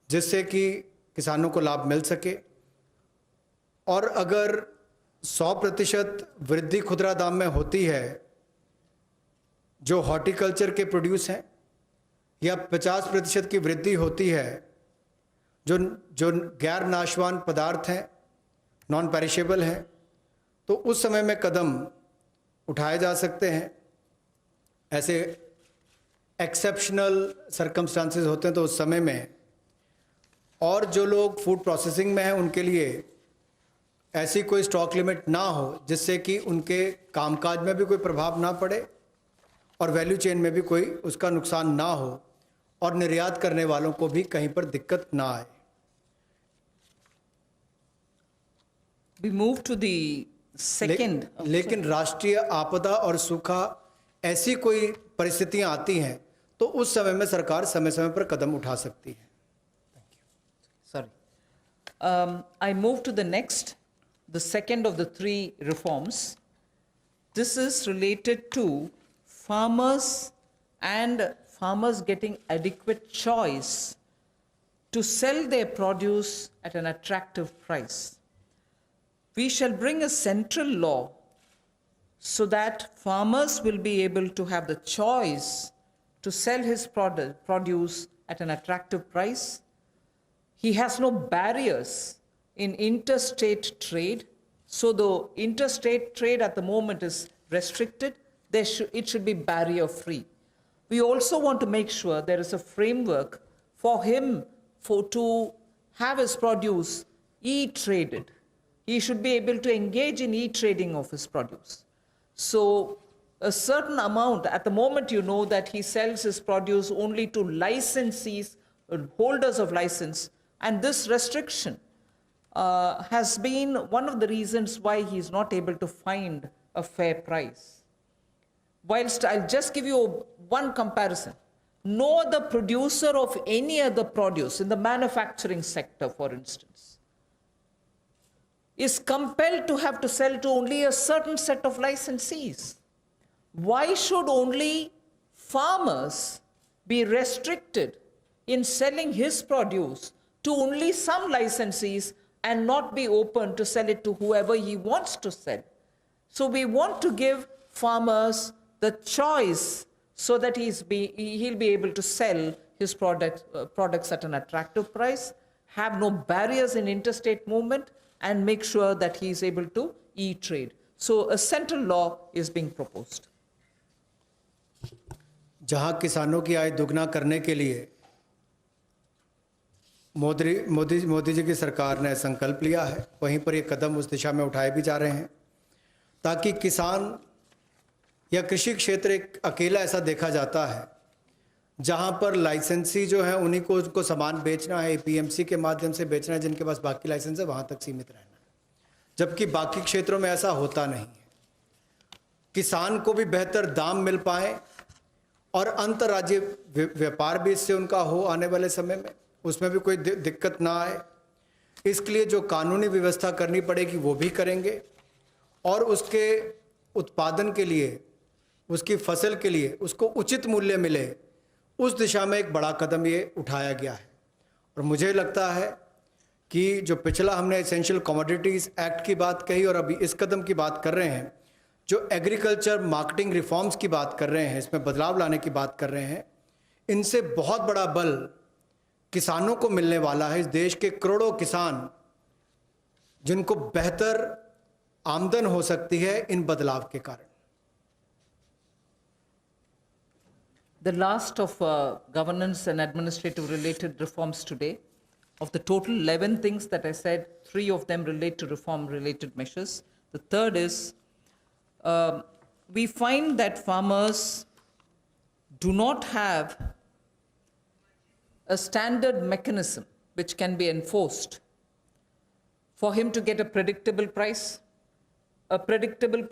Speaker 2: जिससे कि किसानों को लाभ मिल सके। और अगर 100% वृद्धि खुदरा दाम में होती है जो हॉर्टिकल्चर के प्रोड्यूस हैं, या 50% की वृद्धि होती है जो गैर नाशवान पदार्थ हैं, नॉन पेरिशेबल हैं, तो उस समय में कदम उठाए जा सकते हैं। ऐसे एक्सेप्शनल सर्कमस्टांसेस होते हैं तो उस समय में, और जो लोग फूड प्रोसेसिंग में हैं उनके लिए ऐसी कोई स्टॉक लिमिट ना हो जिससे कि उनके कामकाज में भी कोई प्रभाव ना पड़े और वैल्यू चेन में भी कोई उसका नुकसान ना हो, और निर्यात करने वालों को भी कहीं पर दिक्कत ना आए।
Speaker 1: We move to the second.
Speaker 2: लेकिन राष्ट्रीय आपदा और सूखा ऐसी कोई परिस्थितियां आती हैं तो उस समय में सरकार समय समय पर कदम उठा सकती है।
Speaker 1: Sorry. I move to the next, the second of the three reforms. This is related to farmers and farmers getting adequate choice to sell their produce at an attractive price. We shall bring a central law so that farmers will be able to have the choice to sell his produce at an attractive price. He has no barriers in interstate trade. So the interstate trade at the moment is restricted. It should be barrier free. We also want to make sure there is a framework for him to have his produce e-traded. He should be able to engage in e-trading of his produce. So a certain amount, at the moment you know that he sells his produce only to licensees, holders of license, and this restriction has been one of the reasons why he is not able to find a fair price. Whilst I'll just give you one comparison. No other producer of any other produce in the manufacturing sector, for instance, is compelled to have to sell to only a certain set of licensees. Why should only farmers be restricted in selling his produce to only some licensees and not be open to sell it to whoever he wants to sell? So we want to give farmers the choice so that he'll be able to sell his products at an attractive price, have no barriers in interstate movement, and make sure that he is able to e-trade. So a central law is being proposed.
Speaker 2: जहां किसानों की आय दुगना करने के लिए मोदी जी की सरकार ने संकल्प लिया है, वहीं पर ये कदम उस दिशा में उठाए भी जा रहे हैं ताकि किसान या कृषि क्षेत्र एक अकेला ऐसा देखा जाता है जहां पर लाइसेंसी जो है उन्हीं को उनको सामान बेचना है, एपीएमसी के माध्यम से बेचना है, जिनके पास बाकी लाइसेंस है वहां तक सीमित रहना है, जबकि बाकी क्षेत्रों में ऐसा होता नहीं है। किसान को भी बेहतर दाम मिल पाए और अंतर्राज्यीय व्यापार भी इससे उनका हो आने वाले समय में, उसमें भी कोई दिक्कत ना आए। इसके लिए जो कानूनी व्यवस्था करनी पड़ेगी वो भी करेंगे, और उसके उत्पादन के लिए, उसकी फसल के लिए उसको उचित मूल्य मिले, उस दिशा में एक बड़ा कदम ये उठाया गया है। और मुझे लगता है कि जो पिछला हमने एसेंशियल कमोडिटीज़ एक्ट की बात कही और अभी इस कदम की बात कर रहे हैं, जो एग्रीकल्चर मार्केटिंग रिफॉर्म्स की बात कर रहे हैं, इसमें बदलाव लाने की बात कर रहे हैं, इनसे बहुत बड़ा बल किसानों को मिलने वाला है। इस देश के करोड़ों किसान जिनको बेहतर आमदन हो सकती है इन बदलाव के कारण।
Speaker 1: the last of governance and administrative related reforms today. Of the total 11 things that I said, 3 of them relate to reform related measures. The third is we find that farmers do not have a standard mechanism which can be enforced for him to get a predictable price, a predictable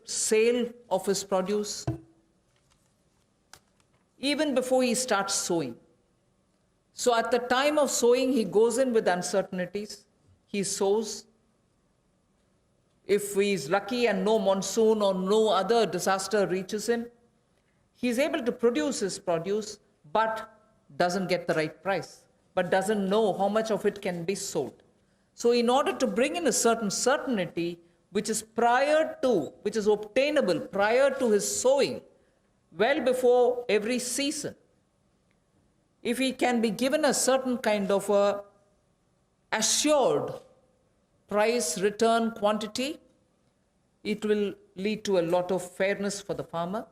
Speaker 1: sale of his produce, even before he starts sowing. So at the time of sowing, he goes in with uncertainties. He sows. If he is lucky and no monsoon or no other disaster reaches him, he is able to produce his produce, but doesn't get the right price, but doesn't know how much of it can be sold. So in order to bring in a certain certainty, which is obtainable prior to his sowing, well before every season, if he can be given a certain kind of a assured price, return, quantity, it will lead to a lot of fairness for the farmer.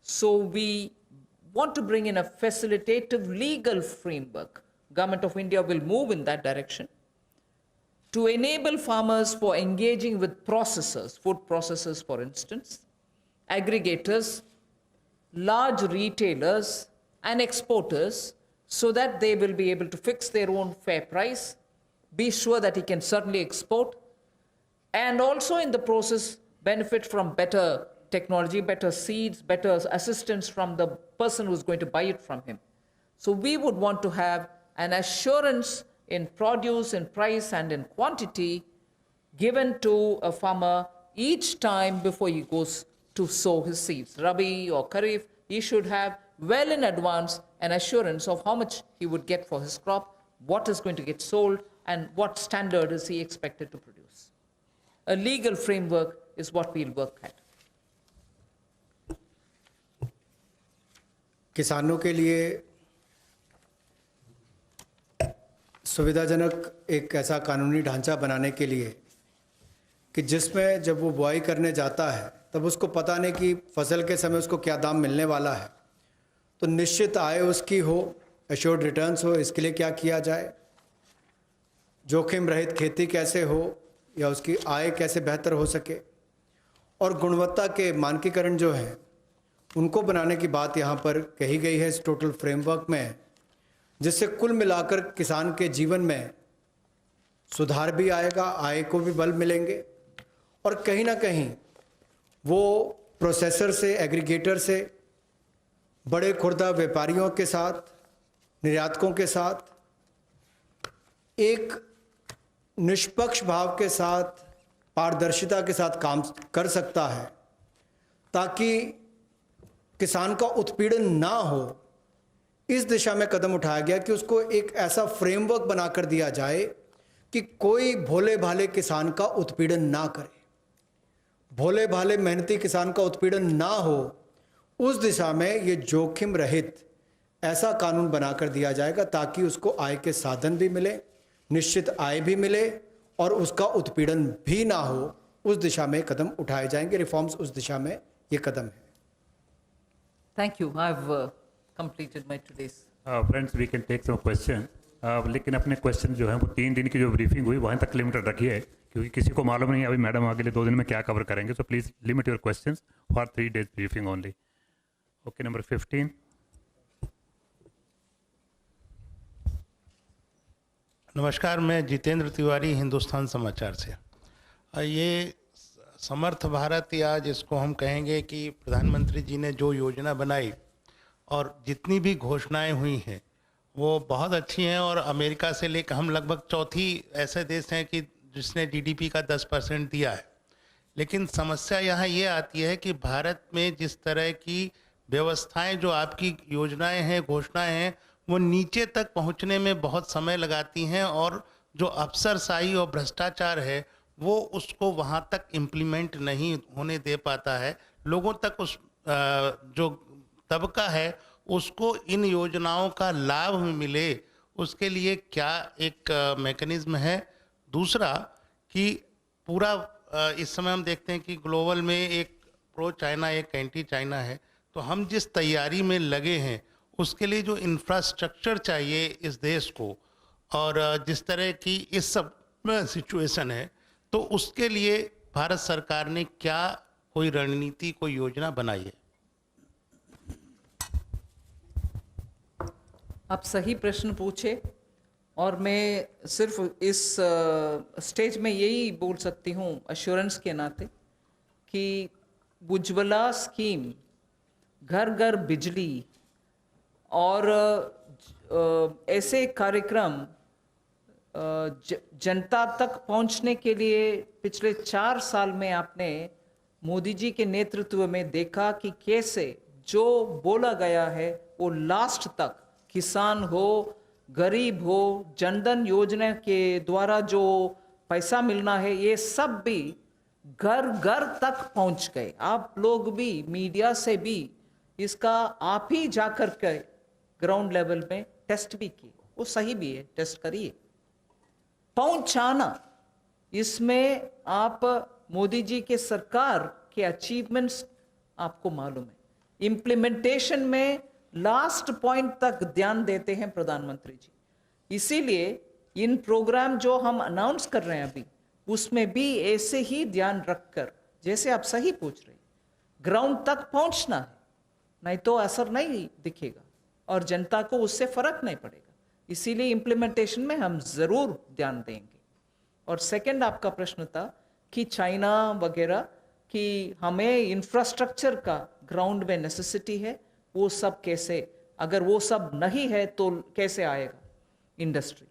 Speaker 1: So we want to bring in a facilitative legal framework. Government of India will move in that direction to enable farmers for engaging with processors, food processors for instance, aggregators, large retailers and exporters, so that they will be able to fix their own fair price, be sure that he can certainly export, and also in the process benefit from better technology, better seeds, better assistance from the person who's going to buy it from him. So we would want to have an assurance in produce, in price, and in quantity given to a farmer each time before he goes to sow his seeds. Rabi or Kharif, he should have well in advance an assurance of how much he would get for his crop, what is going to get sold, and what standard is he expected to produce. A legal framework is what we'll work at.
Speaker 2: किसानों के लिए सुविधाजनक एक ऐसा कानूनी ढांचा बनाने के लिए कि जिसमें जब वो बुआई करने जाता है तब उसको पता नहीं कि फसल के समय उसको क्या दाम मिलने वाला है, तो निश्चित आय उसकी हो, एश्योर्ड रिटर्न्स हो, इसके लिए क्या किया जाए, जोखिम रहित खेती कैसे हो या उसकी आय कैसे बेहतर हो सके, और गुणवत्ता के मानकीकरण जो हैं उनको बनाने की बात यहाँ पर कही गई है इस टोटल फ्रेमवर्क में, जिससे कुल मिलाकर किसान के जीवन में सुधार भी आएगा, आय को भी बल मिलेंगे, और कहीं ना कहीं वो प्रोसेसर से, एग्रीगेटर से, बड़े खुर्दा व्यापारियों के साथ, निर्यातकों के साथ एक निष्पक्ष भाव के साथ, पारदर्शिता के साथ काम कर सकता है, ताकि किसान का उत्पीड़न ना हो। इस दिशा में कदम उठाया गया कि उसको एक ऐसा फ्रेमवर्क बनाकर दिया जाए कि कोई भोले भाले किसान का उत्पीड़न ना करे, भोले भाले मेहनती किसान का उत्पीड़न ना हो। उस दिशा में ये जोखिम रहित ऐसा कानून बनाकर दिया जाएगा ताकि उसको आय के साधन भी मिले, निश्चित आय भी मिले, और उसका उत्पीड़न भी ना हो। उस दिशा में कदम उठाए जाएंगे, रिफॉर्म्स उस दिशा में ये कदम है।
Speaker 1: Thank you. I've completed my today's.
Speaker 3: Friends we can take some question, लेकिन अपने क्वेश्चन जो है वो 3 दिन की जो ब्रीफिंग हुई वहाँ तक लिमिटेड रखिए, क्योंकि किसी को मालूम नहीं अभी मैडम अगले 2 दिन में क्या कवर करेंगे। So please limit your questions for 3 days briefing only. Okay, number 15।
Speaker 4: नमस्कार, मैं जितेंद्र तिवारी, हिंदुस्तान समाचार से। ये समर्थ भारत, या जिसको हम कहेंगे कि प्रधानमंत्री जी ने जो योजना बनाई और जितनी भी घोषणाएं हुई हैं वो बहुत अच्छी हैं, और अमेरिका से लेकर हम लगभग चौथी ऐसे देश हैं कि जिसने जीडीपी का 10% दिया है। लेकिन समस्या यहाँ ये आती है कि भारत में जिस तरह की व्यवस्थाएं, जो आपकी योजनाएं हैं, घोषणाएं हैं, वो नीचे तक पहुँचने में बहुत समय लगाती हैं, और जो अफसरशाही और भ्रष्टाचार है वो उसको वहाँ तक इम्प्लीमेंट नहीं होने दे पाता है। लोगों तक उस जो तबका है उसको इन योजनाओं का लाभ मिले, उसके लिए क्या एक मैकेनिज्म है। दूसरा कि पूरा इस समय हम देखते हैं कि ग्लोबल में एक प्रो चाइना, एक एंटी चाइना है, तो हम जिस तैयारी में लगे हैं उसके लिए जो इंफ्रास्ट्रक्चर चाहिए इस देश को, और जिस तरह की इस सब सिचुएशन है, तो उसके लिए भारत सरकार ने क्या कोई रणनीति, कोई योजना बनाई है?
Speaker 1: आप सही प्रश्न पूछे, और मैं सिर्फ इस स्टेज में यही बोल सकती हूँ अश्योरेंस के नाते कि उज्ज्वला स्कीम, घर घर बिजली और ऐसे कार्यक्रम जनता तक पहुंचने के लिए पिछले 4 साल में आपने मोदी जी के नेतृत्व में देखा कि कैसे जो बोला गया है वो लास्ट तक, किसान हो, गरीब हो, जनधन योजना के द्वारा जो पैसा मिलना है, ये सब भी घर घर तक पहुंच गए। आप लोग भी मीडिया से भी इसका आप ही जाकर के ग्राउंड लेवल में टेस्ट भी किए, वो सही भी है, टेस्ट करिए। पहुंचाना, इसमें आप मोदी जी के सरकार के अचीवमेंट्स आपको मालूम है। इम्प्लीमेंटेशन में लास्ट पॉइंट तक ध्यान देते हैं प्रधानमंत्री जी। इसीलिए इन प्रोग्राम जो हम अनाउंस कर रहे हैं अभी, उसमें भी ऐसे ही ध्यान रखकर, जैसे आप सही पूछ रहे, ग्राउंड तक पहुंचना है, नहीं तो असर नहीं दिखेगा और जनता को उससे फर्क नहीं पड़ेगा। इसीलिए इम्प्लीमेंटेशन में हम जरूर ध्यान देंगे। और सेकंड आपका प्रश्न था कि चाइना वगैरह कि हमें इंफ्रास्ट्रक्चर का ग्राउंड में नेसेसिटी है, वो सब कैसे, अगर वो सब नहीं है तो कैसे आएगा इंडस्ट्री।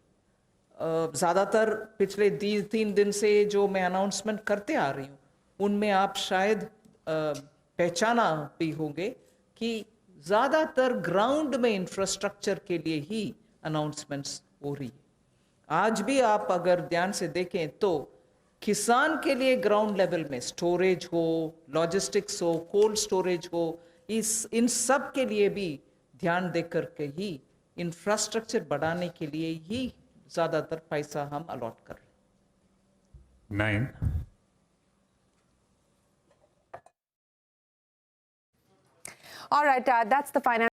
Speaker 1: ज़्यादातर पिछले 3 दिन से जो मैं अनाउंसमेंट करते आ रही हूँ, उनमें आप शायद पहचाना भी होंगे कि ज़्यादातर ग्राउंड में इंफ्रास्ट्रक्चर के लिए ही अनाउंसमेंट्स हो रही है। आज भी आप अगर ध्यान से देखें तो किसान के लिए ग्राउंड लेवल में स्टोरेज हो, लॉजिस्टिक्स हो, कोल्ड स्टोरेज हो, इन सब के लिए भी ध्यान देकर के ही इंफ्रास्ट्रक्चर बढ़ाने के लिए ही ज़्यादातर पैसा हम अलॉट कर रहे हैं।
Speaker 3: 9.
Speaker 5: All right, that's the finance.